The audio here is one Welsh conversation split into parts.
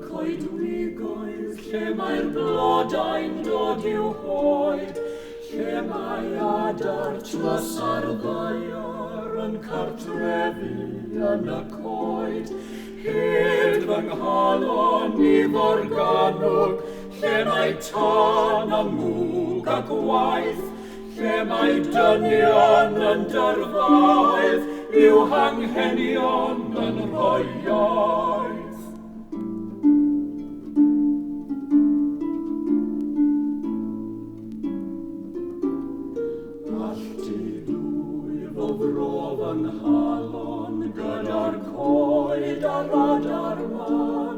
Coedwigoedd, lle mae'r blodau'n dod i'w hoed, lle mae adar tros ar ddaiar yn cartrefi yn y coed, hyd fy nghalon i forganwg, lle mae tân a mwg a gwaith, lle mae dynion yn dyrfaoedd, i'w hanghenion yn rhoi iaith. Brof yn halon gyda'r coed a'r adar man,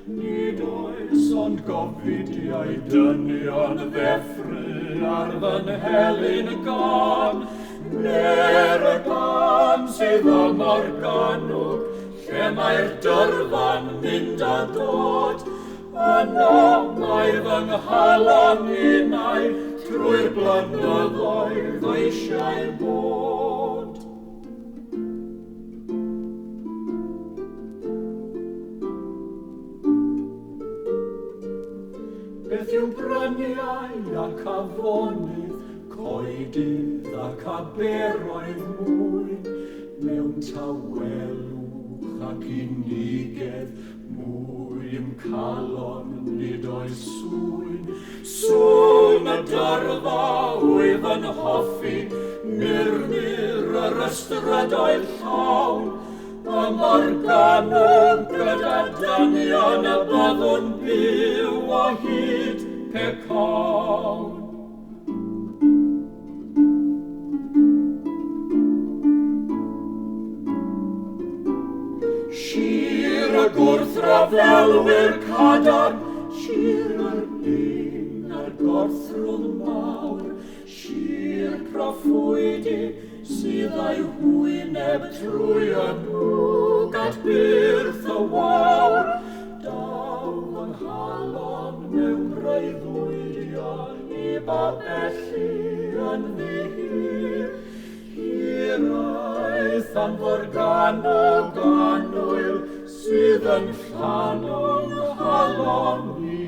nid oes ond gofidiau dynion ddeffru ar fy nhelyn gan, ne'r y gan sydd y morganwg, lle mae'r dyrfan mynd a dod, yno mae fy nghalon unau trwy'r blynyddoedd eisiau bod. Beth yw bryniau ac afonydd, coedydd ac aberoedd mwyn, mewn tawelwch ac unigedd, mwym calon nid oes swyn. Sŵn y dyrfa wyf yn hoffi, murmur yr ystrydoedd llawn, y morganwg gyda dynion y byddwn byw o hyd pecawn. Sir y gwrthryfelwyr cadarn, sir yr un a'r gorthrwm mawr, sir proffwydi sydd a'i hwyneb trwy y nwg at byrth y wawr. Daw fy nghalon mewn breuddwydion i babellu yn ddi-hir, hiraeth am forganog annwyl sydd yn llanw'n halon i.